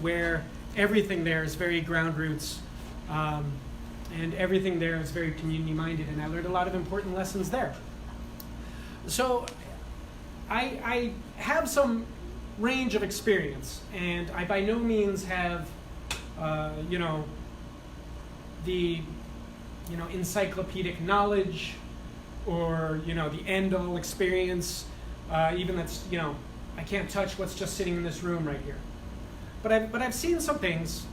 where everything there is very ground roots, and everything there is very community minded, and I learned a lot of important lessons there. So I have some range of experience, and I by no means have the encyclopedic knowledge or the end-all experience, even that's I can't touch what's just sitting in this room right here. But I've seen some things,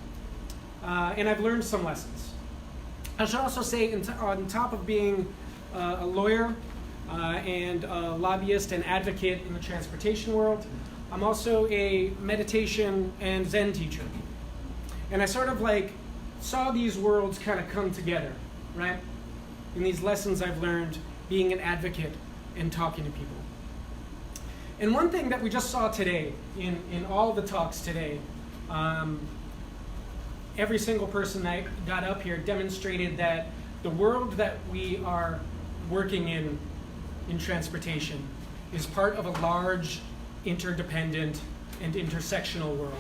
and I've learned some lessons. I should also say, on top of being a lawyer and a lobbyist and advocate in the transportation world, I'm also a meditation and Zen teacher. And I sort of saw these worlds kind of come together, right? In these lessons I've learned being an advocate and talking to people. And one thing that we just saw today, in all the talks today, every single person that got up here demonstrated that the world that we are working in transportation is part of a large, interdependent, and intersectional world.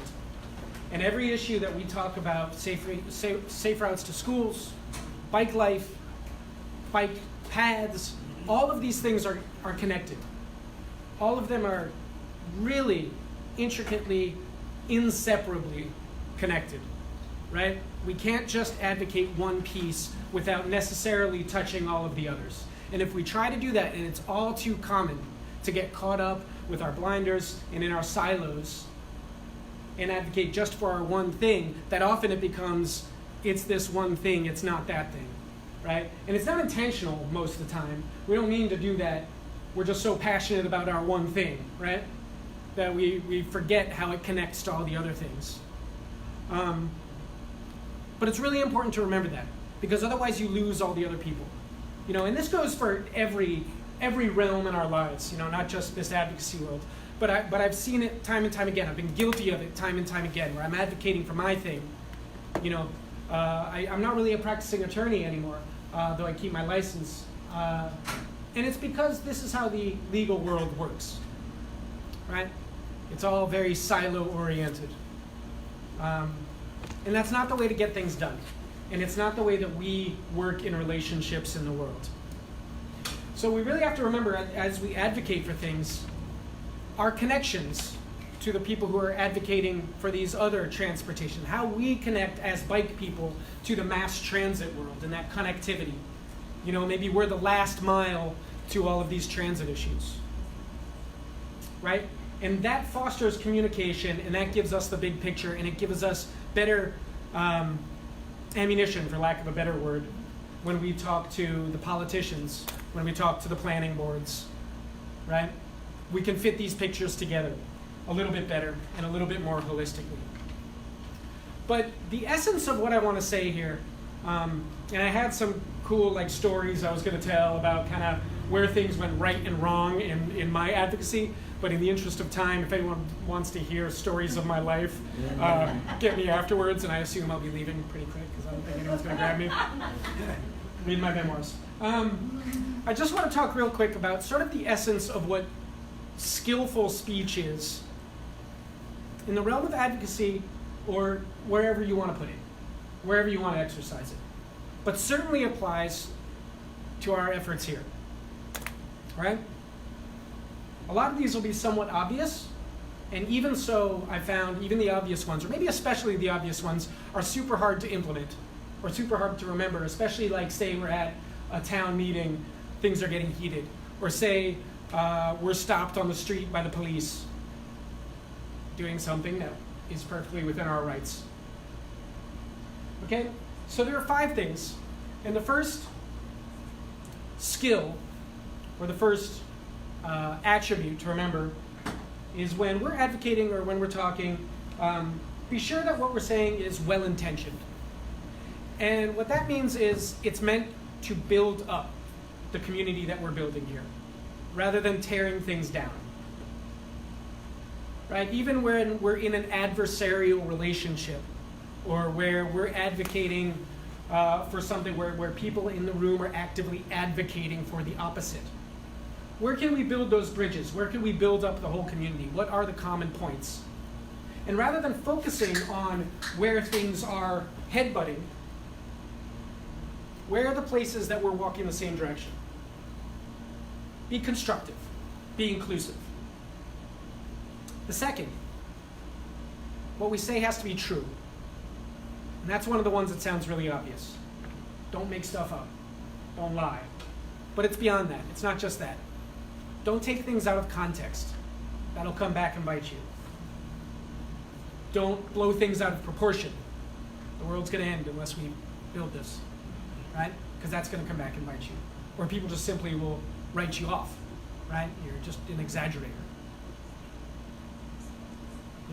And every issue that we talk about, safe routes to schools, bike life, bike paths, all of these things are connected. All of them are really intricately, inseparably connected, right? We can't just advocate one piece without necessarily touching all of the others. And if we try to do that, and it's all too common to get caught up with our blinders and in our silos and advocate just for our one thing, that often it becomes, it's this one thing, it's not that thing, right? And it's not intentional most of the time. We don't mean to do that. We're just so passionate about our one thing, right? That we forget how it connects to all the other things. But it's really important to remember that, because otherwise you lose all the other people. And this goes for every realm in our lives, not just this advocacy world. But I've seen it time and time again. I've been guilty of it time and time again, where I'm advocating for my thing. I'm not really a practicing attorney anymore, though I keep my license. And it's because this is how the legal world works, right? It's all very silo-oriented. And that's not the way to get things done. And it's not the way that we work in relationships in the world. So we really have to remember, as we advocate for things, our connections to the people who are advocating for these other transportation, how we connect as bike people to the mass transit world and that connectivity. Maybe we're the last mile to all of these transit issues, right? And that fosters communication, and that gives us the big picture, and it gives us better ammunition, for lack of a better word, when we talk to the politicians, when we talk to the planning boards, right? We can fit these pictures together a little bit better and a little bit more holistically. But the essence of what I want to say here, and I had some cool stories I was going to tell about kind of where things went right and wrong in my advocacy, but in the interest of time, if anyone wants to hear stories of my life, get me afterwards, and I assume I'll be leaving pretty quick because I don't think anyone's going to grab me. Read my memoirs. I just want to talk real quick about sort of the essence of what skillful speech is in the realm of advocacy, or wherever you want to put it, wherever you want to exercise it, but certainly applies to our efforts here, right? A lot of these will be somewhat obvious, and even so, I found even the obvious ones, or maybe especially the obvious ones, are super hard to implement, or super hard to remember, especially say we're at a town meeting, things are getting heated, or say we're stopped on the street by the police doing something that is perfectly within our rights. Okay, so there are 5 things, and the first skill, or the first attribute to remember, is when we're advocating or when we're talking, be sure that what we're saying is well-intentioned. And what that means is it's meant to build up the community that we're building here, rather than tearing things down. Right? Even when we're in an adversarial relationship, or where we're advocating for something where people in the room are actively advocating for the opposite. Where can we build those bridges? Where can we build up the whole community? What are the common points? And rather than focusing on where things are headbutting, where are the places that we're walking the same direction? Be constructive. Be inclusive. The second, what we say has to be true. And that's one of the ones that sounds really obvious. Don't make stuff up. Don't lie. But it's beyond that. It's not just that. Don't take things out of context. That'll come back and bite you. Don't blow things out of proportion. The world's going to end unless we build this, right? Because that's going to come back and bite you. Or people just simply will write you off, right? You're just an exaggerator.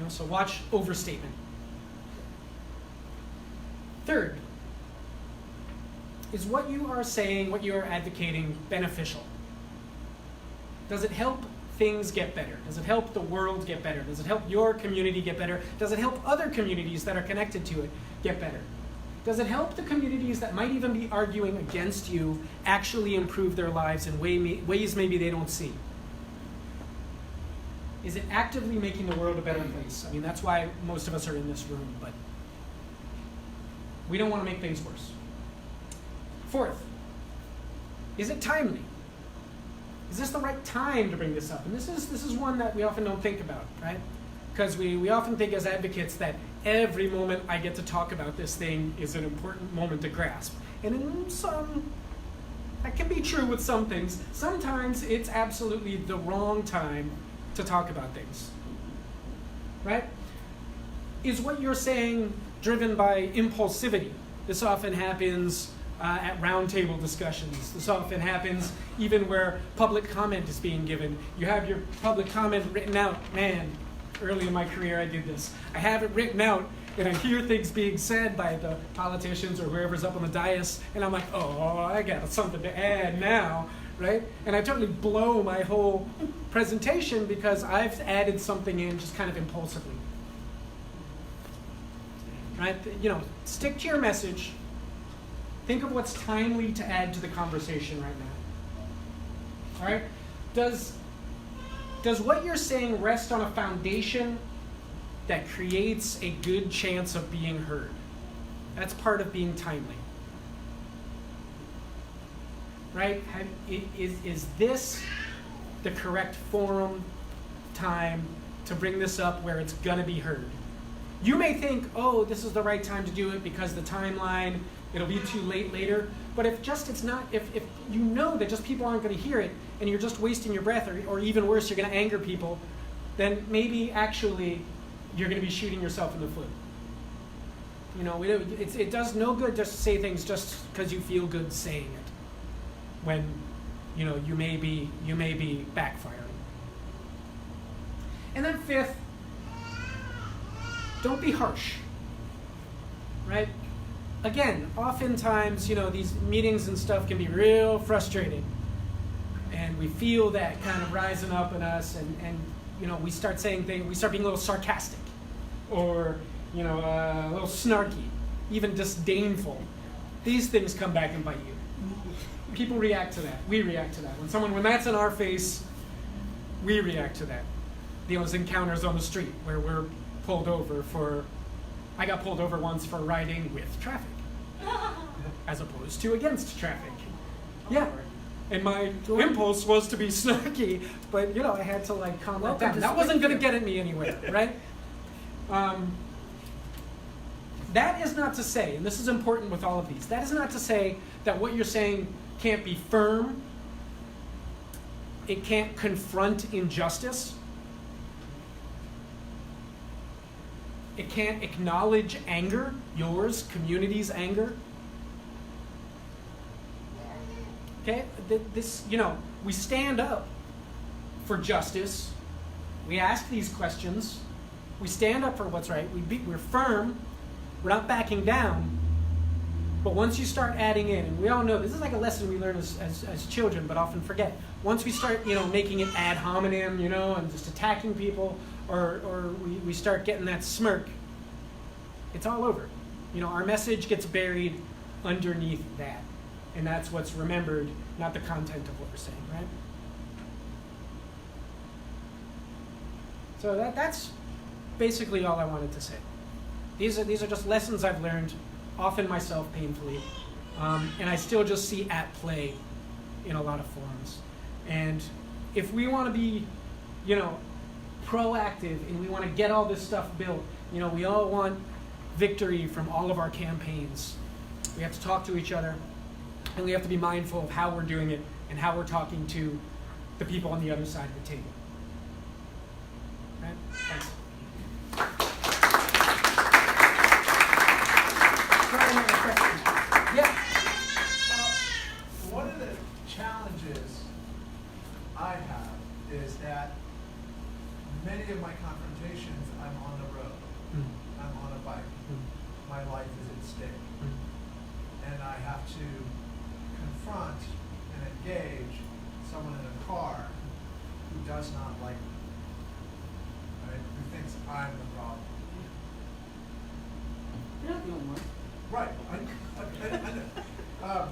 So watch overstatement. Third, is what you are saying, what you are advocating, beneficial? Does it help things get better? Does it help the world get better? Does it help your community get better? Does it help other communities that are connected to it get better? Does it help the communities that might even be arguing against you actually improve their lives in ways maybe they don't see? Is it actively making the world a better place? I mean, that's why most of us are in this room, but we don't want to make things worse. Fourth, is it timely? Is this the right time to bring this up? And this is one that we often don't think about, right? Because we often think as advocates that every moment I get to talk about this thing is an important moment to grasp. And in some, that can be true with some things. Sometimes it's absolutely the wrong time to talk about things, right? Is what you're saying driven by impulsivity? This often happens at roundtable discussions. This often happens even where public comment is being given. You have your public comment written out. Man, early in my career I did this. I have it written out, and I hear things being said by the politicians or whoever's up on the dais, and I'm like, oh, I got something to add now, right? And I totally blow my whole presentation because I've added something in just kind of impulsively. Right? Stick to your message. Think of what's timely to add to the conversation right now. All right? Does what you're saying rest on a foundation that creates a good chance of being heard? That's part of being timely. Right? Is this the correct forum, time to bring this up where it's going to be heard? You may think, oh, this is the right time to do it because the timeline, it'll be too late later. But if you know that just people aren't going to hear it and you're just wasting your breath, or even worse, you're going to anger people, then maybe actually you're going to be shooting yourself in the foot. It does no good just to say things just because you feel good saying it, when you may be backfiring. And then fifth, don't be harsh, right? Again, oftentimes, these meetings and stuff can be real frustrating. And we feel that kind of rising up in us, and we start saying things, we start being a little sarcastic, or, a little snarky, even disdainful. These things come back and bite you. People react to that. We react to that. When that's in our face, we react to that. Those encounters on the street where we're pulled over I got pulled over once for riding with traffic, as opposed to against traffic. Yeah, and my impulse was to be snarky, but I had to calm that down. That wasn't going to get at me anyway, right? That is not to say, and this is important with all of these, that is not to say that what you're saying can't be firm, it can't confront injustice, it can't acknowledge anger, yours, community's anger. Okay, we stand up for justice. We ask these questions. We stand up for what's right. We're firm. We're not backing down. But once you start adding in, and we all know this is like a lesson we learn as children, but often forget. Once we start, making it ad hominem, and just attacking people, or we start getting that smirk, it's all over. Our message gets buried underneath that. And that's what's remembered, not the content of what we're saying, right? So basically all I wanted to say. These are just lessons I've learned, often myself painfully, and I still just see at play in a lot of forums. And if we want to be, proactive and we want to get all this stuff built, we all want victory from all of our campaigns. We have to talk to each other, and we have to be mindful of how we're doing it and how we're talking to the people on the other side of the table. Right? Thanks. Yeah. One of the challenges I have is that many of my confrontations, I'm on the road. I'm on a bike. My life is at stake. And I have to confront and engage someone in a car who does not like me, right? Who thinks I'm the problem. You're not the only one. Right. I know.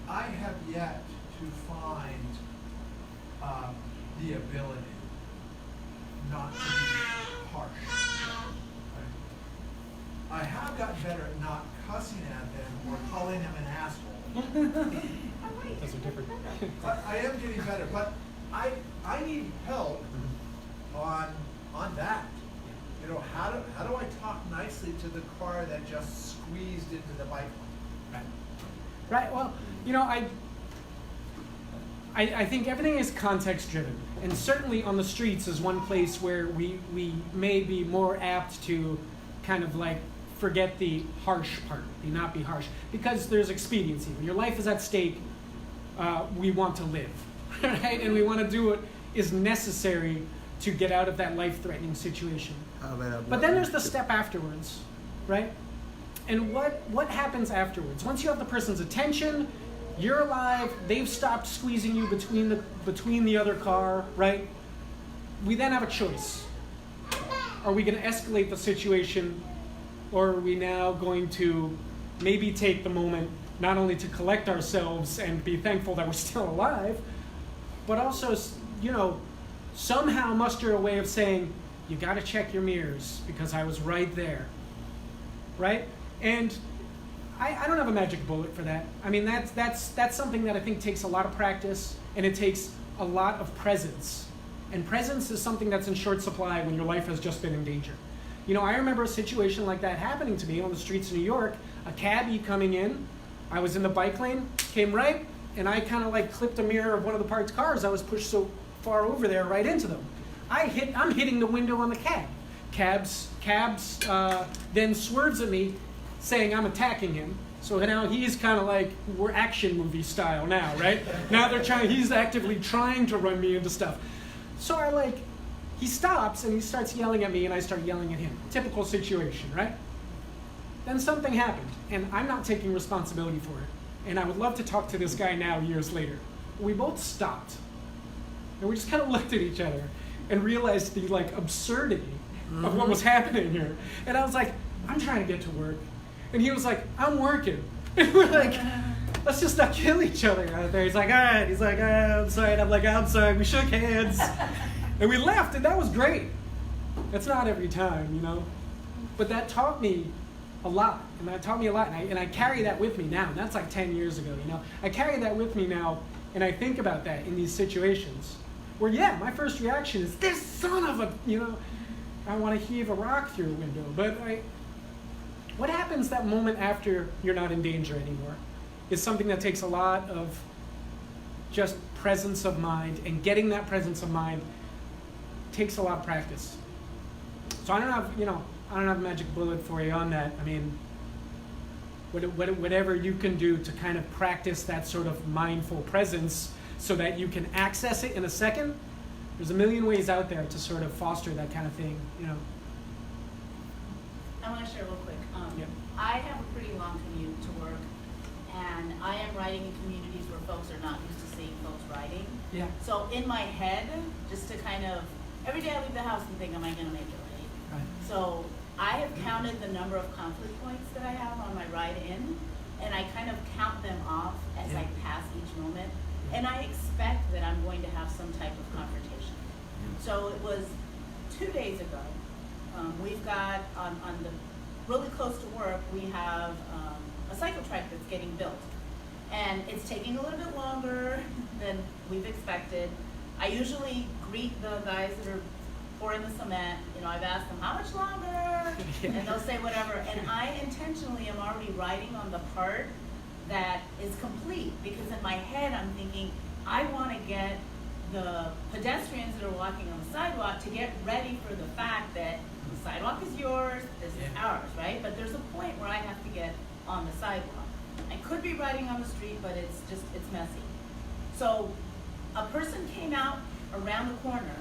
I have yet to find the ability not to be harsh. Right? I have gotten better at not cussing at them or calling them an asshole. Those are different. I am getting better, but I need help on that. How do I talk nicely to the car that just squeezed into the bike lane? Right. Well, I think everything is context driven, and certainly on the streets is one place where we may be more apt to kind of like forget the harsh part, the not be harsh, because there's expediency. When your life is at stake, we want to live, right? And we want to do what is necessary to get out of that life-threatening situation. But then there's the step afterwards, right? And what happens afterwards? Once you have the person's attention, you're alive, they've stopped squeezing you between the other car, right? We then have a choice. Are we going to escalate the situation, or are we now going to maybe take the moment not only to collect ourselves and be thankful that we're still alive, but also, somehow muster a way of saying, you got to check your mirrors because I was right there, right? And I don't have a magic bullet for that. I mean, that's something that I think takes a lot of practice, and it takes a lot of presence. And presence is something that's in short supply when your life has just been in danger. I remember a situation like that happening to me on the streets of New York, a cabbie coming in. I was in the bike lane, came right, and I kind of like clipped a mirror of one of the parked cars. I was pushed so far over there right into them. I'm hitting the window on the cab. Cabs then swerves at me, saying I'm attacking him. So now he's kind of like, we're action movie style now, right? Now he's actively trying to run me into stuff. So he stops and he starts yelling at me and I start yelling at him. Typical situation, right? Then something happened and I'm not taking responsibility for it. And I would love to talk to this guy now years later. We both stopped and we just kind of looked at each other and realized the absurdity of what was happening here. And I was like, I'm trying to get to work. And he was like, I'm working. And we're like, let's just not kill each other out there. He's like, all right. He's like, I'm sorry. And I'm like, I'm sorry. We shook hands. And we laughed, and that was great. That's not every time, But that taught me a lot. And I carry that with me now. And that's like 10 years ago, I carry that with me now, and I think about that in these situations. Where, my first reaction is, this son of a, I want to heave a rock through a window. But what happens that moment after you're not in danger anymore is something that takes a lot of just presence of mind, and getting that presence of mind takes a lot of practice. So I don't have a magic bullet for you on that. I mean, whatever you can do to kind of practice that sort of mindful presence so that you can access it in a second. There's a million ways out there to sort of foster that kind of thing, I want to share real quick. Yep. I have a pretty long commute to work, and I am riding in communities where folks are not used to seeing folks riding. Yeah. So in my head, just to kind of, every day I leave the house and think, am I going to make it right? Right. So I have counted the number of conflict points that I have on my ride in, and I kind of count them off as I pass each moment. And I expect that I'm going to have some type of confrontation. So it was 2 days ago. We've got on the really close to work, we have a cycle track that's getting built. And it's taking a little bit longer than we've expected. I usually greet the guys that are pouring the cement. You know, I've asked them, how much longer? And they'll say whatever. And I intentionally am already riding on the part that is complete, because in my head I'm thinking, I want to get the pedestrians that are walking on the sidewalk to get ready for the fact that the sidewalk is yours, this is ours, right? But there's a point where I have to get on the sidewalk. I could be riding on the street, but it's messy. So a person came out around the corner,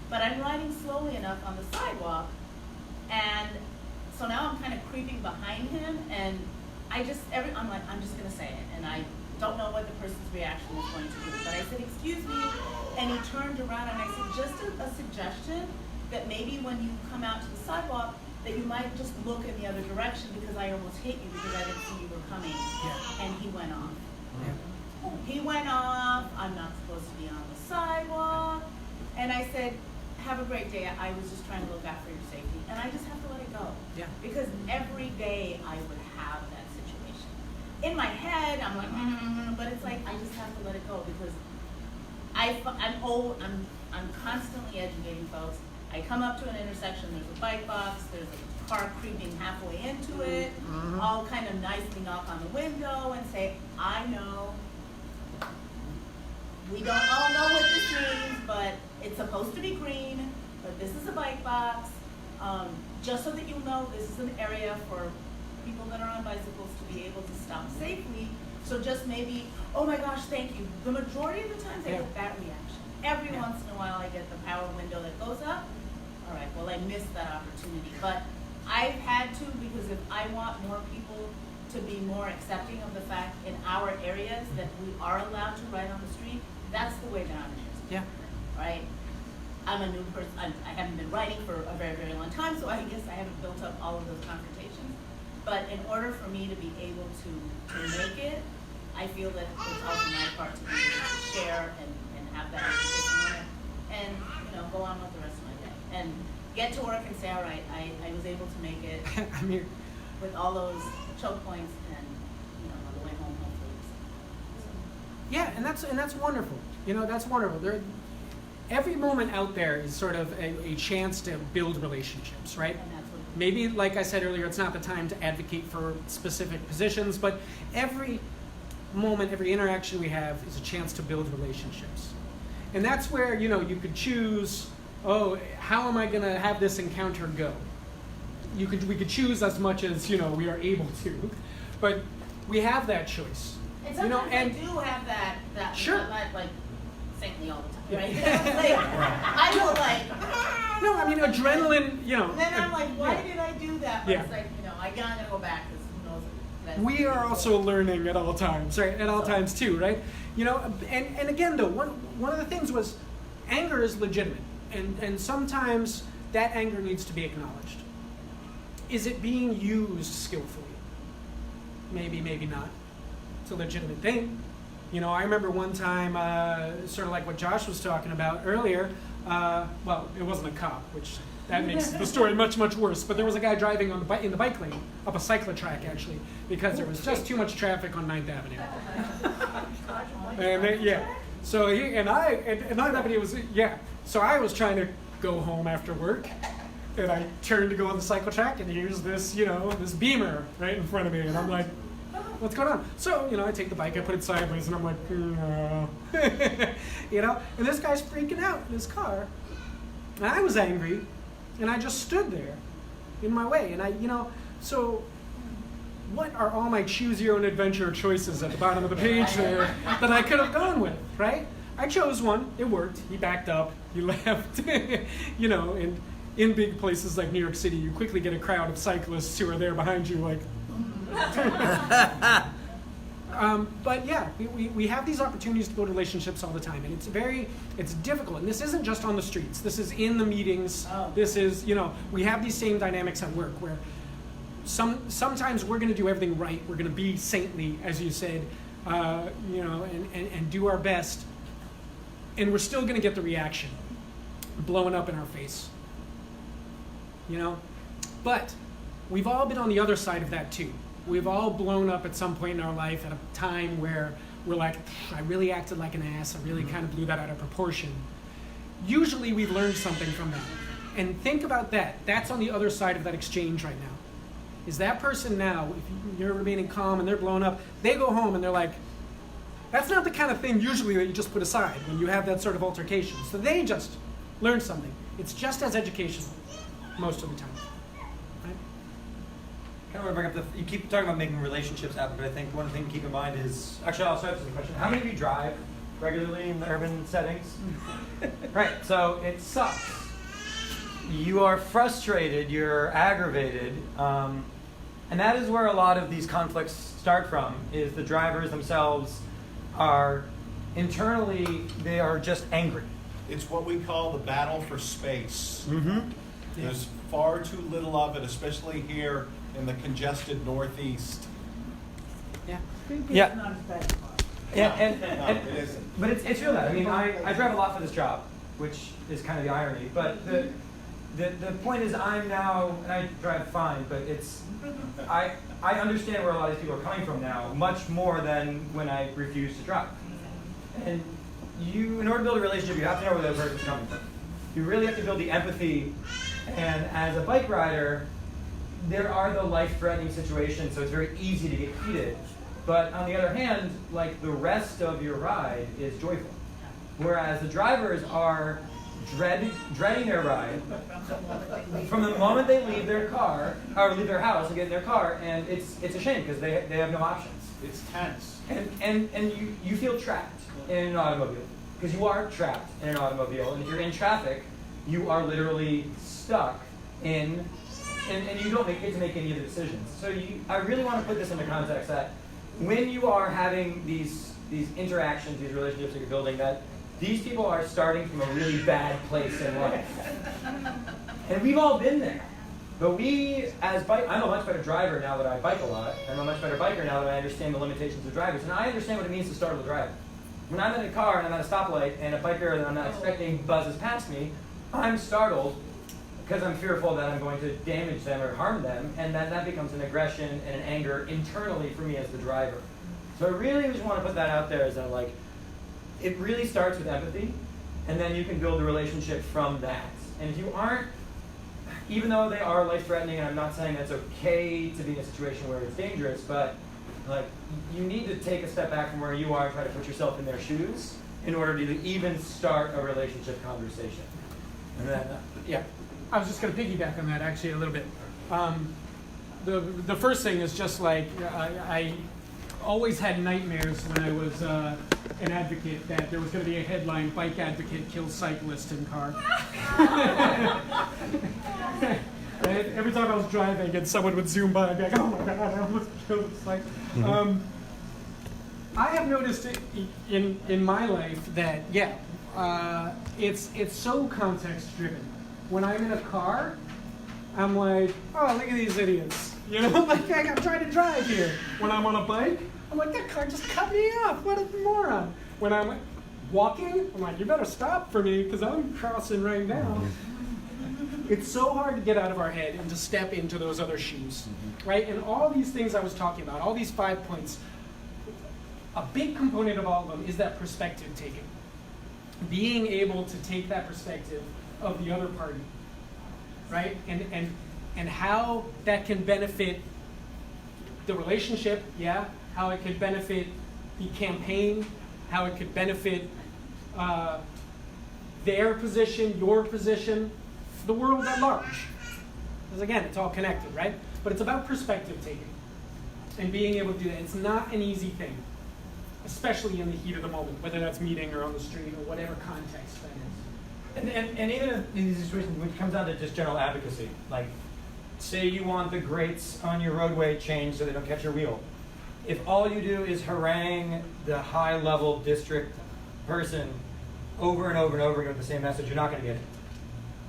but I'm riding slowly enough on the sidewalk, and so now I'm kind of creeping behind him, and I'm like, I'm just gonna say it, and I don't know what the person's reaction is going to be, but I said, excuse me, and he turned around and I said, just a suggestion that maybe when you come out to the sidewalk, that you might just look in the other direction, because I almost hit you because I didn't see you were coming. Yeah. And he went off. Yeah. He went off, I'm not supposed to be on the sidewalk, and I said, have a great day, I was just trying to look out for your safety, and I just have to let it go. Yeah. Because every day I would have that situation. In my head, I'm like, but it's like, I just have to let it go, because I'm constantly educating folks. I come up to an intersection, there's a bike box, there's a car creeping halfway into it, I'll kind of nicely knock on the window and say, I know, we don't all know what this means, but it's supposed to be green, but this is a bike box. Just so that you know, this is an area for people that are on bicycles to be able to stop safely. So just maybe, oh my gosh, thank you. The majority of the times I get that reaction. Every once in a while I get the power window that goes up. All right, well, I missed that opportunity. But I've had to, because if I want more people to be more accepting of the fact in our areas that we are allowed to ride on the street, that's the way that I'm interested. Yeah. Right? I'm a new person. I haven't been writing for a very, very long time, so I guess I haven't built up all of those confrontations. But in order for me to be able to make it, I feel that it's also my part to be able to share and have that education moment and, go on with the rest of my day. And get to work and say, all right, I was able to make it I'm here. with all those choke points and, on the way home, hopefully. Yeah, and that's wonderful. That's wonderful. Every moment out there is sort of a chance to build relationships, right? And that's what Maybe, like I said earlier, it's not the time to advocate for specific positions, but every moment, every interaction we have is a chance to build relationships. And that's where, you could choose, how am I going to have this encounter go? We could choose as much as, we are able to, but we have that choice. And sometimes I do have that Sure. I'm not like saintly all the time, right? I will No, I mean, adrenaline, And then I'm like, why did I do that? But Yeah. it's like, I'm gonna go back because who knows that. We are also learning at all times, right? At all times too, right? And again though, one of the things was anger is legitimate, and sometimes that anger needs to be acknowledged. Is it being used skillfully? Maybe, maybe not. It's a legitimate thing. I remember one time, sort of like what Josh was talking about earlier. Well, it wasn't a cop, which that makes the story much, much worse. But there was a guy driving in the bike lane up a cyclotrack, actually, because there was just too much traffic on 9th Avenue. So and 9th Avenue was So I was trying to go home after work, and I turned to go on the cyclotrack, and here's this, this Beamer right in front of me, and I'm like, what's going on? So, I take the bike, I put it sideways, and I'm like, and this guy's freaking out in his car, and I was angry, and I just stood there in my way, and so what are all my choose your own adventure choices at the bottom of the page there that I could have gone with, right? I chose one, it worked, he backed up, he left, and in big places like New York City, you quickly get a crowd of cyclists who are there behind you like, but yeah, we have these opportunities to build relationships all the time, and it's difficult. And this isn't just on the streets. This is in the meetings. Oh. This is, we have these same dynamics at work where sometimes we're going to do everything right. We're going to be saintly, as you said, and do our best, and we're still going to get the reaction. blowing up in our face. You know? But we've all been on the other side of that too. We've all blown up at some point in our life at a time where we're like, I really acted like an ass. I really kind of blew that out of proportion. Usually we've learned something from that. And think about that. That's on the other side of that exchange right now. Is that person now, if you're remaining calm and they're blown up, they go home and they're like, that's not the kind of thing usually that you just put aside when you have that sort of altercation. So they just learned something. It's just as educational most of the time. Right? Kind of want to bring up you keep talking about making relationships happen, but I think one thing to keep in mind is, actually I'll start with a question. How many of you drive regularly in the urban settings? Right, so it sucks. You are frustrated, you're aggravated, and that is where a lot of these conflicts start from, is the drivers themselves are internally, they are just angry. It's what we call the battle for space. Mm-hmm. There's far too little of it, especially here in the congested Northeast. Yeah. Yeah. Not as bad as ours. And No, it isn't. but it's real that. I mean, I drive a lot for this job, which is kind of the irony. But the point is, I'm now, and I drive fine, but it's, I understand where a lot of these people are coming from now, much more than when I refused to drive. And you, in order to build a relationship, you have to know where the other person's coming from. You really have to build the empathy. And as a bike rider, there are the life-threatening situations, so it's very easy to get heated. But on the other hand, like, the rest of your ride is joyful. Whereas the drivers are dreading their ride from the moment they leave their car, or leave their house and get in their car, and it's a shame because they have no options. It's tense. And you feel trapped in an automobile, because you are trapped in an automobile, and if you're in traffic, you are literally stuck in, and you don't get to make any of the decisions. So I really want to put this into context that when you are having these interactions, these relationships that you're building, that these people are starting from a really bad place in life. And we've all been there. But I'm a much better driver now that I bike a lot. I'm a much better biker now that I understand the limitations of drivers. And I understand what it means to startle a driver. When I'm in a car and I'm at a stoplight and a biker that I'm not expecting buzzes past me, I'm startled because I'm fearful that I'm going to damage them or harm them, and then that becomes an aggression and an anger internally for me as the driver. So I really just want to put that out there, is that, like, it really starts with empathy, and then you can build a relationship from that. And if you aren't, even though they are life-threatening, and I'm not saying that's okay to be in a situation where it's dangerous, but like, you need to take a step back from where you are and try to put yourself in their shoes in order to even start a relationship conversation. And then, yeah. I was just going to piggyback on that actually a little bit. The first thing is just like, I always had nightmares when I was an advocate that there was going to be a headline, "Bike advocate kills cyclist in car." Right? Every time I was driving and someone would zoom by, I'd be like, oh my God, I almost killed a cyclist. I have noticed it in my life that, it's so context driven. When I'm in a car, I'm like, oh, look at these idiots. You know, like, I'm trying to drive here. When I'm on a bike, I'm like, that car just cut me off. What a moron. When I'm walking, I'm like, you better stop for me because I'm crossing right now. It's so hard to get out of our head and to step into those other shoes, right? And all these things I was talking about, all these 5 points, a big component of all of them is that perspective taking. Being able to take that perspective of the other party, right? And how that can benefit the relationship, how it could benefit the campaign, how it could benefit their position, your position, the world at large. Because again, it's all connected, right? But it's about perspective taking and being able to do that. It's not an easy thing, especially in the heat of the moment, whether that's meeting or on the street or whatever context that is. And even in these situations, when it comes down to just general advocacy, like, say you want the grates on your roadway changed so they don't catch your wheel. If all you do is harangue the high-level district person over and over and over again with the same message, you're not going to get it.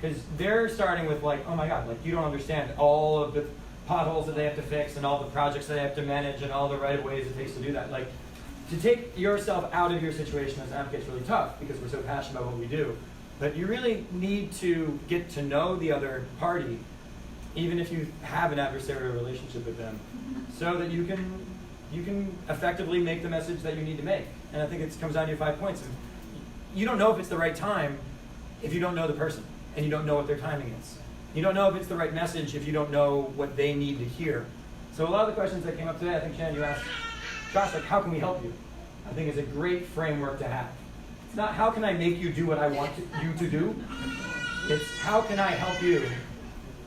Because they're starting with, like, oh my God, like, you don't understand all of the potholes that they have to fix and all the projects that they have to manage and all the right-of-ways it takes to do that. Like, to take yourself out of your situation as an advocate is really tough because we're so passionate about what we do. But you really need to get to know the other party, even if you have an adversarial relationship with them, so that you can effectively make the message that you need to make. And I think it comes down to your 5 points. You don't know if it's the right time if you don't know the person and you don't know what their timing is. You don't know if it's the right message if you don't know what they need to hear. So a lot of the questions that came up today, I think, Shannon, you asked Josh, like, how can we help you? I think is a great framework to have. It's not how can I make you do what I want you to do. It's how can I help you?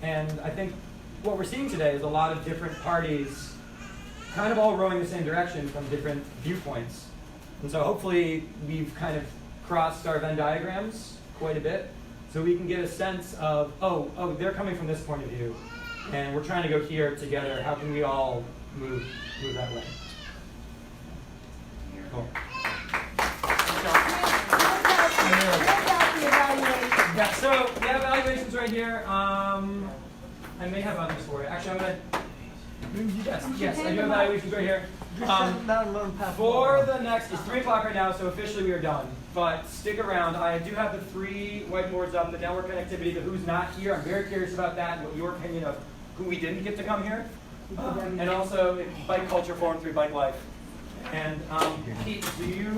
And I think what we're seeing today is a lot of different parties kind of all rowing the same direction from different viewpoints. And so hopefully we've kind of crossed our Venn diagrams quite a bit, so we can get a sense of, oh, they're coming from this point of view, and we're trying to go here together. How can we all move that way? Cool. Yeah, so we have evaluations right here. I may have others for you. Actually, I'm going to... Yes, I do have evaluations right here. For the next, it's 3 o'clock right now, so officially we are done. But stick around. I do have the 3 whiteboards up, the network connectivity, the who's not here. I'm very curious about that and what your opinion of who we didn't get to come here. And also Bike Culture Forum 3 Bike Life. And Pete, do you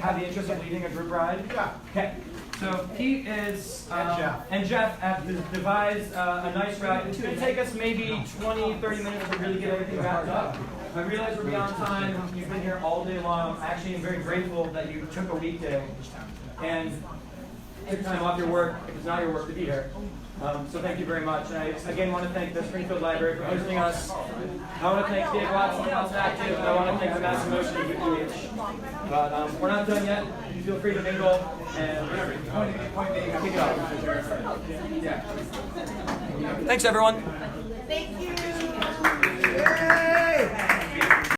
have the interest of leading a group ride? Yeah. Okay. So Pete is, and Jeff have devised a nice route. It's going to take us maybe 20, 30 minutes to really get everything wrapped up. I realize we're beyond time. You've been here all day long. I actually am very grateful that you took a weekday and took time off your work, if it's not your work, to be here. So thank you very much. And I again want to thank the Springfield Library for hosting us. I want to thank Dave Watson, House Active, and I want to thank the Mass Emotion of UPH. But we're not done yet. You feel free to mingle and kick it off. Yeah. Thanks, everyone. Thank you.